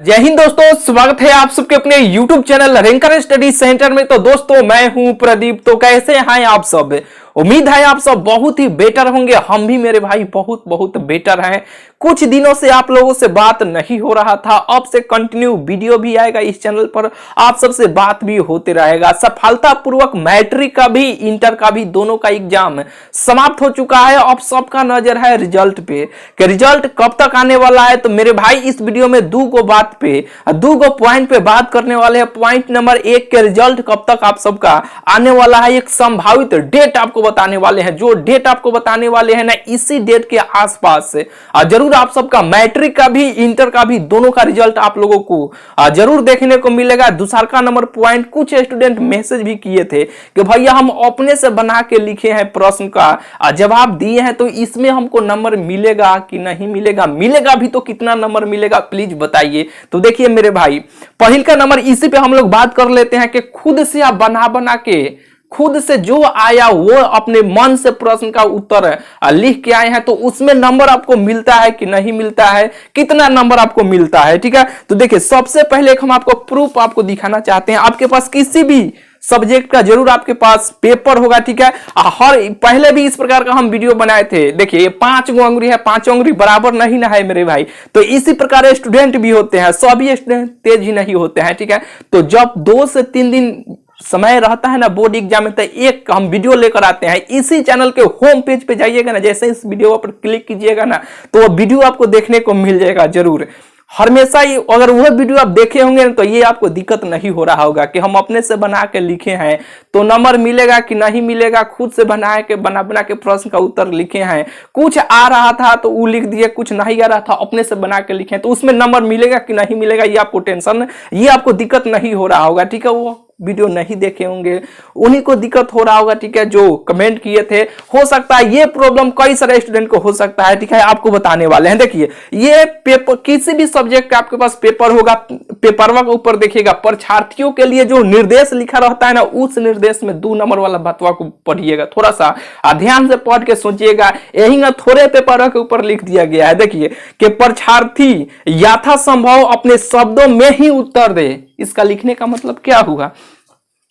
जय हिंद दोस्तों, स्वागत है आप सबके अपने YouTube channel ranker study centre में। तो दोस्तों मैं हूं प्रदीप। तो कैसे हैं आप सब? उम्मीद है आप सब बहुत ही बेटर होंगे। हम भी मेरे भाई बहुत बहुत बेटर हैं। कुछ दिनों से आप लोगों से बात नहीं हो रहा था, अब से कंटिन्यू वीडियो भी आएगा इस चैनल पर, आप सबसे बात भी होते रहेगा। सफलतापूर्वक मैट्रिक का भी इंटर का भी दोनों का एग्जाम समाप्त हो चुका है। अब सबका नजर है रिजल्ट पे कि रिजल्ट कब तक आने वाला है। तो मेरे भाई इस वीडियो में दो पॉइंट पे बात करने वाले हैं। पॉइंट नंबर 1 के रिजल्ट कब तक आप सबका आने वाला है, एक संभावित डेट आपको बताने वाले हैं। जो डेट आपको बताने वाले हैं ना, इसी डेट के आसपास से जरूर आप सबका मैट्रिक का भी इंटर का भी दोनों का रिजल्ट आप लोगों को जरूर देखने को मिलेगा। दूसरा नंबर पॉइंट, कुछ स्टूडेंट मैसेज भी किए थे कि भैया हम अपने से बना के लिखे हैं, प्रश्न का जवाब दिए हैं, तो इसमें हमको नंबर मिलेगा कि नहीं मिलेगा, मिलेगा भी तो कितना नंबर मिलेगा प्लीज बताइए। तो देखिए मेरे भाई, पहल का नंबर इसी पे हम लोग बात कर लेते हैं कि खुद से आप बना के खुद से जो आया वो अपने मन से प्रश्न का उत्तर लिख के आए हैं, तो उसमें नंबर आपको मिलता है कि नहीं मिलता है, कितना नंबर आपको मिलता है। ठीक है, तो देखिए सबसे पहले हम आपको प्रूफ आपको दिखाना चाहते हैं। आपके पास किसी भी सब्जेक्ट का जरूर आपके पास पेपर होगा। ठीक है, हर पहले भी इस प्रकार का हम वीडियो बनाए थे। देखिए ये 5 गो अंगुरी है, 5 अंगुरी बराबर नहीं ना है मेरे भाई। तो इसी प्रकार स्टूडेंट भी होते हैं, सभी स्टूडेंट तेज ही नहीं होते हैं। ठीक है, तो जब 2 से 3 दिन समय रहता है ना बोर्ड एग्जाम में, तो एक हम वीडियो लेकर आते हैं। इसी चैनल के होम पेज पे जाइएगा ना, जैसे इस वीडियो पर क्लिक कीजिएगा ना, तो वो वीडियो आपको देखने को मिल जाएगा जरूर। हमेशा ही अगर वह वीडियो आप देखे होंगे तो ये आपको दिक्कत नहीं हो रहा होगा कि हम अपने से बना के लिखे हैं तो नंबर मिलेगा कि नहीं मिलेगा। खुद से बना के प्रश्न का उत्तर लिखे हैं, कुछ आ रहा था तो वो लिख दिए, कुछ नहीं आ रहा था अपने से बना के लिखे, तो उसमें नंबर मिलेगा कि नहीं मिलेगा ये आपको टेंशन, ये आपको दिक्कत नहीं हो रहा होगा। ठीक है, वो वीडियो नहीं देखे होंगे उन्हीं को दिक्कत हो रहा होगा। ठीक है, जो कमेंट किए थे, हो सकता है ये प्रॉब्लम कई सारे स्टूडेंट को हो सकता है। ठीक है, आपको बताने वाले हैं। देखिए ये पेपर, किसी भी सब्जेक्ट का आपके पास पेपर होगा, पेपरवा के ऊपर देखिएगा परीक्षार्थियों के लिए जो निर्देश लिखा रहता है ना, उस निर्देश में 2 नंबर वाला बतवा को पढ़िएगा, थोड़ा सा ध्यान से पढ़ के सोचिएगा। यही ना थोड़े पेपर के ऊपर लिख दिया गया है। देखिए कि परीक्षार्थी यथासंभव अपने शब्दों में ही उत्तर दे। इसका लिखने का मतलब क्या हुआ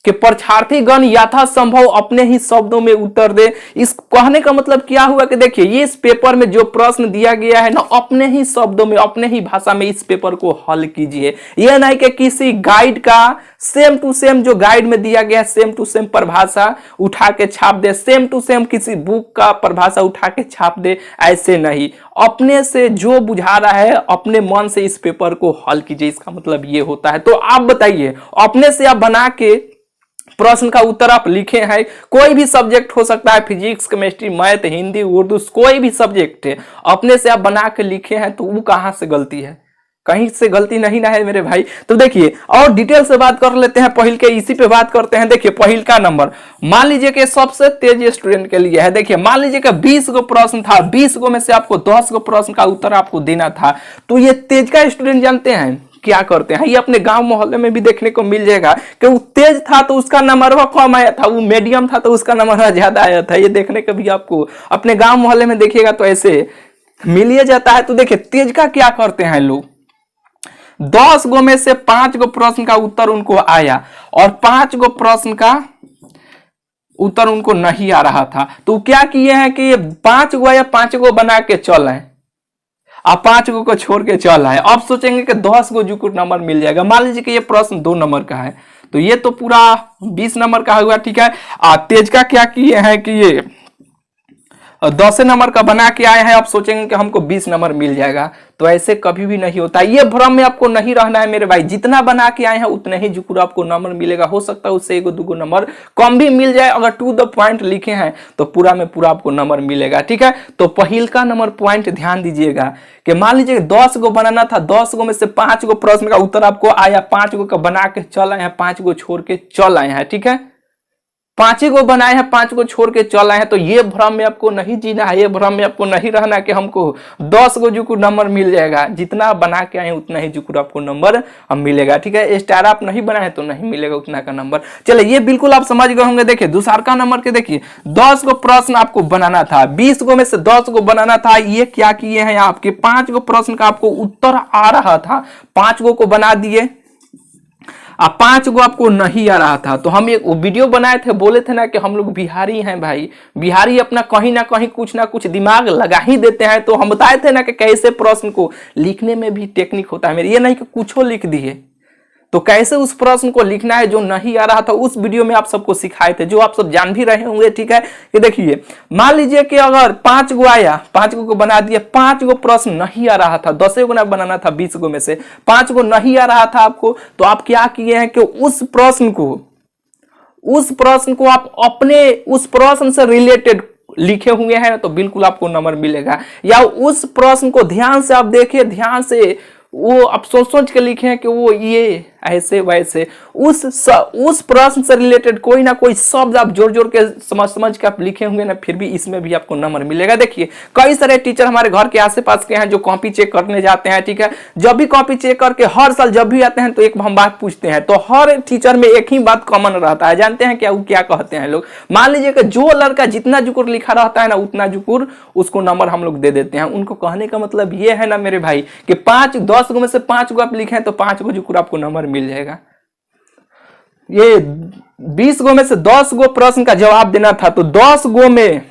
कि परीक्षार्थीगण यथासंभव अपने ही शब्दों में उत्तर दे। इस कहने का मतलब क्या हुआ कि देखिए ये इस पेपर में जो प्रश्न दिया गया है ना, अपने ही शब्दों में अपने ही भाषा में इस पेपर को हल कीजिए। यह नहीं कि किसी गाइड का सेम टू सेम जो गाइड में दिया गया है सेम टू सेम परिभाषा उठा के छाप दे, सेम टू सेम किसी बुक का परिभाषा उठा के छाप दे, ऐसे नहीं। अपने से जो बुझा रहा है अपने मन से इस पेपर को हल कीजिए, इसका मतलब ये होता है। तो आप बताइए, अपने से आप बना के प्रश्न का उत्तर आप लिखे हैं, कोई भी सब्जेक्ट हो सकता है, physics, chemistry, math, Hindi, Urdu, कोई भी सब्जेक्ट है, अपने से आप बना के लिखे हैं, तो वो कहां से गलती है? कहीं से गलती नहीं ना है मेरे भाई। तो देखिए और डिटेल से बात कर लेते हैं, पहल के इसी पे बात करते हैं। देखिए पहल का नंबर मान लीजिए कि सबसे तेज स्टूडेंट के लिए है। देखिए मान लीजिए कि 20 गो प्रश्न था, 20 गो में से आपको 10 गो प्रश्न का उत्तर आपको देना था। तो ये तेज का स्टूडेंट जानते हैं क्या करते हैं, ये अपने गांव मोहल्ले में भी देखने को मिल जाएगा कि वो तेज था तो उसका नंबर कम आया था, वो मीडियम था तो उसका नंबर ज्यादा आया था। ये देखने का भी आपको अपने गांव मोहल्ले में देखिएगा तो ऐसे मिल जाता है। तो देखिए तेज का क्या करते हैं लोग, 10 गो में से 5 गो प्रश्न का उत्तर उनको आया और 5 गो प्रश्न का उत्तर उनको नहीं आ रहा था, तो क्या किए हैं कि 5 गो या 5 गो बना के चल आए, आप 5 गो को छोड़ के चल आए। अब सोचेंगे कि 10 गो जो नंबर मिल जाएगा। मान लीजिए कि ये प्रश्न 2 नंबर का है, तो ये तो पूरा 20 नंबर का हुआ। ठीक है, तेज का क्या किए हैं कि ये 10 नंबर का बना के आए हैं, आप सोचेंगे कि हमको 20 नंबर मिल जाएगा, तो ऐसे कभी भी नहीं होता। ये भ्रम में आपको नहीं रहना है मेरे भाई, जितना बना के आए हैं उतने ही जुकुर आपको नंबर मिलेगा। हो सकता है उससे 1-2 नंबर कम भी मिल जाए, अगर टू द पॉइंट लिखे हैं तो पूरा में पूरा आपको नंबर मिलेगा। ठीक है, तो पहल का नंबर पॉइंट ध्यान दीजिएगा कि मान लीजिए 10 गो बनाना था, 10 गो में से 5 गो प्रश्न का उत्तर आपको आया, 5 गो का बना के चल आए हैं, 5 गो छोड़ के चल आए हैं। ठीक है, 5 ही को बनाए हैं, 5 को छोड़ के चल आए हैं। तो ये भ्रम में आपको नहीं जीना है, ये भ्रम में आपको नहीं रहना कि हमको 10 को जुकुर नंबर मिल जाएगा। जितना बना के आए उतना ही जुकुर आपको नंबर मिलेगा, ठीक है। स्टार आप नहीं बनाए तो नहीं मिलेगा उतना का नंबर। चलिए ये बिल्कुल आप समझ गए होंगे। देखिए दूसरा का नंबर के देखिए 10 को प्रश्न आपको बनाना था, 20 को में से 10 को बनाना था। ये क्या किए हैं आपके 5 को प्रश्न का आपको उत्तर आ रहा था, 5 को बना दिए। अब 5 को आपको नहीं आ रहा था तो हम एक वीडियो बनाए थे, बोले थे ना कि हम लोग बिहारी हैं भाई, बिहारी अपना कहीं ना कहीं कुछ ना कुछ दिमाग लगा ही देते हैं। तो हम बताए थे ना कि कैसे प्रश्न को लिखने में भी टेक्निक होता है मेरे, ये नहीं कि कुछ लिख दिए। तो कैसे उस प्रश्न को लिखना है जो नहीं आ रहा था, उस वीडियो में आप सबको सिखाए थे, जो आप सब जान भी रहे होंगे, ठीक है। ये देखिए मान लीजिए कि अगर 5 को आया, 5 को बना दिए, 5 को प्रश्न नहीं आ रहा था, 10 को ना बनाना था 20 को में से, 5 को नहीं आ रहा था आपको, तो आप क्या किए हैं कि उस प्रश्न को आप अपने उस प्रश्न से रिलेटेड लिखे हुए हैं तो बिल्कुल आपको नंबर मिलेगा। या उस प्रश्न को ध्यान से आप देखिए, ध्यान से वो आप सोच के लिखे हैं कि वो ये ऐसे वैसे, उस प्रश्न से रिलेटेड कोई ना कोई शब्द आप जोड़ के समझ के आप लिखे होंगे ना, फिर भी इसमें भी आपको नंबर मिलेगा। देखिए कई सारे टीचर हमारे घर के आसपास के हैं जो कॉपी चेक करने जाते हैं, ठीक है। जब भी कॉपी चेक करके हर साल जब भी आते हैं तो एक हम बात पूछते हैं, तो हर टीचर में एक ही बात कॉमन रहता है। जानते हैं क्या वो क्या कहते हैं लोग? मान लीजिए कि जो लड़का जितना जुकुर लिखा रहता है ना उतना जुकुर उसको नंबर हम लोग दे देते हैं। उनको कहने का मतलब ये है ना मेरे भाई कि 10 में से 5 को आप लिखें तो 5 को जुकुर आपको नंबर मिल जाएगा। ये 20 गो में से 10 गो प्रश्न का जवाब देना था, तो 10 गो में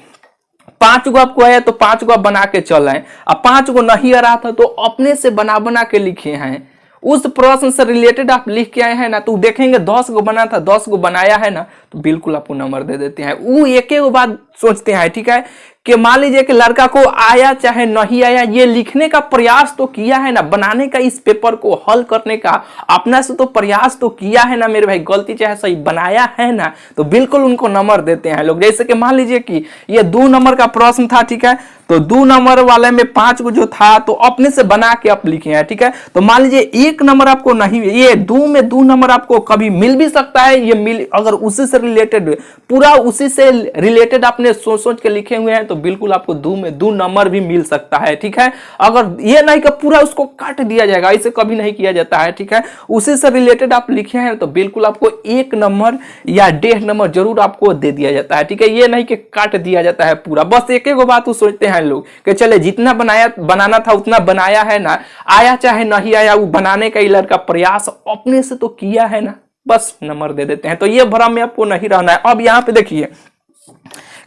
5 गो आपको आया तो 5 गो आप बना के चल आए। अब 5 गो नहीं आ रहा था तो अपने से बना के लिखे हैं, उस प्रश्न से रिलेटेड आप लिख के आए हैं ना, तो देखेंगे 10 गो बना था, 10 गो बनाया है ना, तो बिल्कुल आपको नंबर दे देते हैं। वो एक बात सोचते हैं, ठीक है, कि मान लीजिए कि लड़का को आया चाहे नहीं आया, ये लिखने का प्रयास तो किया है ना, बनाने का, इस पेपर को हल करने का अपना से तो प्रयास तो किया है ना मेरे भाई, गलती चाहे सही बनाया है ना, तो बिल्कुल उनको नंबर देते हैं लोग। जैसे कि मान लीजिए कि ये 2 नंबर का प्रश्न था, ठीक है, तो 2 नंबर वाले में 5 को जो था तो अपने से बना के आप लिखे हैं, ठीक है। तो मान लीजिए 1 नंबर आपको नहीं, ये 2 में 2 नंबर आपको कभी मिल भी सकता है, ये मिल अगर उसी से रिलेटेड, पूरा उसी से रिलेटेड आपने सोच के लिखे हुए हैं तो बिल्कुल आपको 2 में 2 नंबर भी मिल सकता है, ठीक है। अगर ये नहीं कि पूरा उसको काट दिया जाएगा, ऐसे कभी नहीं किया जाता है, ठीक है। उसी से रिलेटेड आप लिखे हैं तो बिल्कुल आपको 1 नंबर या 1.5 नंबर जरूर आपको दे दिया जाता है, ठीक है। ये नहीं कि काट दिया जाता है पूरा, बस एक बात सोचते हैं लोग कि चले जितना बनाना था उतना बनाया है ना, आया चाहे नहीं आया, वो बनाने का लड़का प्रयास अपने से तो किया है ना, बस नंबर दे देते हैं। तो ये भ्रम में आपको नहीं रहना है। अब यहाँ पे देखिए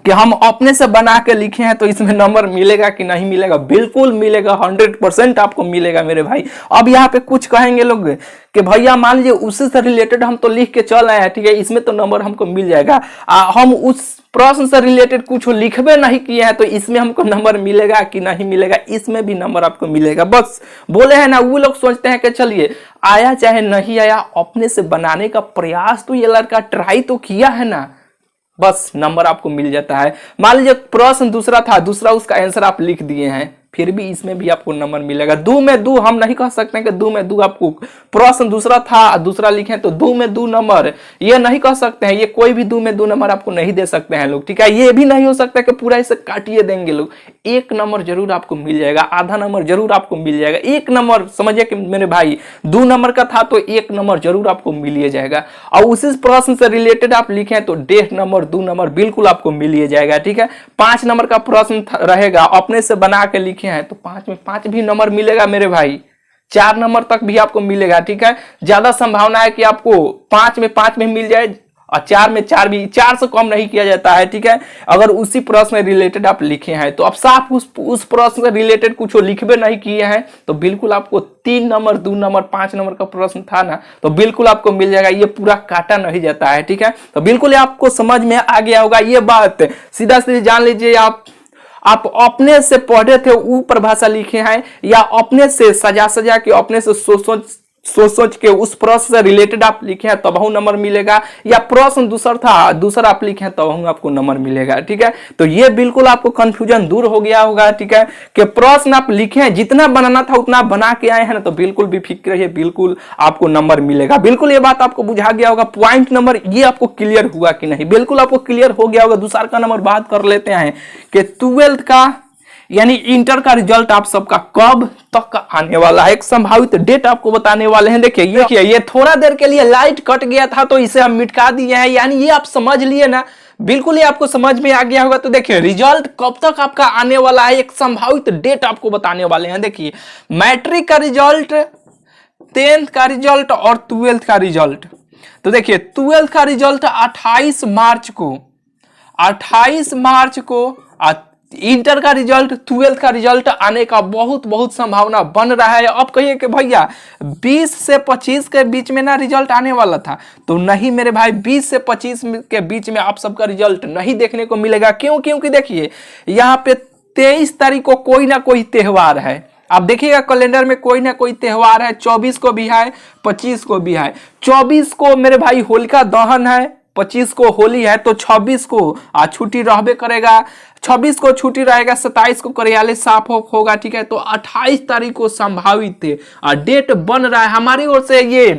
कि हम अपने से बना के लिखे हैं तो इसमें नंबर मिलेगा कि नहीं मिलेगा? बिल्कुल मिलेगा, 100% आपको मिलेगा मेरे भाई। अब यहाँ पे कुछ कहेंगे लोग कि भैया मान लीजिए उससे से रिलेटेड हम तो लिख के चल आए हैं, ठीक है, इसमें तो नंबर हमको मिल जाएगा, हम उस प्रश्न से रिलेटेड कुछ लिखबे नहीं किए हैं तो इसमें हमको नंबर मिलेगा कि नहीं मिलेगा? इसमें भी नंबर आपको मिलेगा। बस बोले हैं ना, वो लोग सोचते हैं कि चलिए आया चाहे नहीं आया, अपने से बनाने का प्रयास तो ये लड़का ट्राई तो किया है ना, बस नंबर आपको मिल जाता है। मान लीजिए प्रश्न दूसरा था, दूसरा उसका आंसर आप लिख दिए हैं, फिर भी इसमें भी आपको नंबर मिलेगा। 2 में 2 हम नहीं कह सकते हैं कि 2 में 2 आपको, प्रश्न दूसरा था दूसरा लिखे तो 2 में 2 नंबर ये नहीं कह सकते हैं, ये कोई भी 2 में 2 नंबर आपको नहीं दे सकते हैं लोग, ठीक है। ये भी नहीं हो सकता कि पूरा इसे काटिए देंगे लोग, 1 नंबर जरूर आपको मिल जाएगा, आधा नंबर जरूर आपको मिल जाएगा। 1 नंबर समझिए कि मेरे भाई 2 नंबर का था तो 1 नंबर जरूर आपको मिल जाएगा, और उसी प्रश्न से रिलेटेड आप लिखे तो 1.5 नंबर 2 नंबर बिल्कुल आपको मिल जाएगा, ठीक है। 5 नंबर का प्रश्न रहेगा, अपने से बना के लिखे हैं तो 5 में 5 भी नंबर मिलेगा मेरे भाई, 4 नंबर तक भी आपको मिलेगा, ठीक है। ज्यादा संभावना है कि आपको 5 में 5 में मिल जाए और 4 में 4 भी, 4 से कम नहीं किया जाता है, ठीक है। अगर उसी प्रश्न से रिलेटेड आप लिखे हैं तो अब साफ उस प्रश्न से रिलेटेड कुछ लिखबे नहीं किए हैं तो बिल्कुल आपको 3 नंबर 2 नंबर 5 नंबर का प्रश्न था ना तो बिल्कुल आपको मिल जाएगा, ये पूरा काटा नहीं जाता है, ठीक है। तो बिल्कुल आपको समझ में आ गया होगा ये बात, सीधा सीधी जान लीजिए आप अपने से पढ़े थे वो परिभाषा लिखे हैं या अपने से सजा के अपने से सोच सोच सोच के उस प्रश्न से रिलेटेड आप लिखे हैं तब नंबर मिलेगा, या प्रश्न दूसरा आप लिखे हैं तब आपको नंबर मिलेगा। ठीक है, तो ये बिल्कुल आपको कंफ्यूजन दूर हो गया होगा। ठीक है, कि प्रश्न आप लिखे हैं, जितना बनाना था उतना बना के आए हैं ना, तो बिल्कुल भी फिक्र रहिए, बिल्कुल आपको नंबर मिलेगा। बिल्कुल ये बात आपको बुझा गया होगा। पॉइंट नंबर ये आपको क्लियर हुआ कि नहीं? बिल्कुल आपको क्लियर हो गया होगा। दूसरा का नंबर बात कर लेते हैं कि 12th का यानी इंटर का रिजल्ट आप सबका कब तक आने वाला है, एक संभावित डेट आपको बताने वाले हैं। देखिए ये थोड़ा देर के लिए लाइट कट गया था तो इसे हम मिटा दिए हैं, यानी ये आप समझ लिए ना, बिल्कुल ये आपको समझ में आ गया होगा। तो देखिए रिजल्ट कब तक आपका आने वाला है, एक संभावित डेट आपको बताने वाले हैं। देखिए मैट्रिक का रिजल्ट, 10th का रिजल्ट और 12th का रिजल्ट। तो देखिए 12th का रिजल्ट 28 मार्च को इंटर का रिजल्ट, 12th का रिजल्ट आने का बहुत संभावना बन रहा है। अब कहिए कि भैया 20 से 25 के बीच में ना रिजल्ट आने वाला था, तो नहीं मेरे भाई, 20 से 25 के बीच में आप सबका रिजल्ट नहीं देखने को मिलेगा। क्यों? क्योंकि देखिए यहाँ पे 23 तारीख को कोई ना कोई त्योहार है। आप देखिएगा कैलेंडर में कोई ना कोई त्योहार है, 24 को भी है, 25 को भी है। 24 को मेरे भाई होलिका दहन है, 25 को होली है, तो 26 को छुट्टी रहबे करेगा, 26 को छुट्टी रहेगा, 27 को कार्यालय साफ होगा। ठीक है, तो 28 तारीख को संभावित डेट बन रहा है हमारी ओर से। ये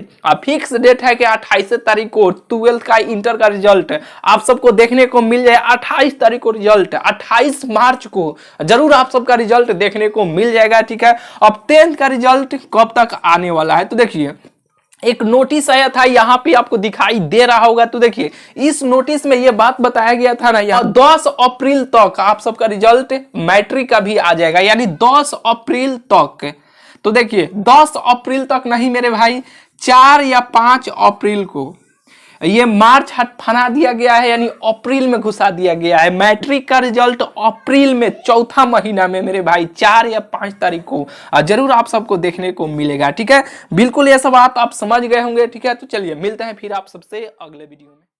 फिक्स डेट है कि 28 तारीख को 12th का इंटर का रिजल्ट आप सबको देखने को मिल जाए। 28 तारीख को रिजल्ट, 28 मार्च को जरूर आप सबका रिजल्ट देखने को मिल जाएगा। ठीक है, अब 10th का रिजल्ट कब तक आने वाला है? तो देखिए एक नोटिस आया था, यहां पे आपको दिखाई दे रहा होगा। तो देखिए इस नोटिस में यह बात बताया गया था ना, यहाँ 10 अप्रैल तक आप सबका रिजल्ट मैट्रिक का भी आ जाएगा, यानी 10 अप्रैल तक। तो देखिए 10 अप्रैल तक नहीं मेरे भाई, 4 या 5 अप्रैल को ये मार्च हटफना दिया गया है, यानी अप्रैल में घुसा दिया गया है। मैट्रिक का रिजल्ट अप्रैल में, चौथा महीना में मेरे भाई, 4 या 5 तारीख को जरूर आप सबको देखने को मिलेगा। ठीक है, बिल्कुल ये सब बात आप समझ गए होंगे। ठीक है, तो चलिए मिलते हैं फिर आप सबसे अगले वीडियो में।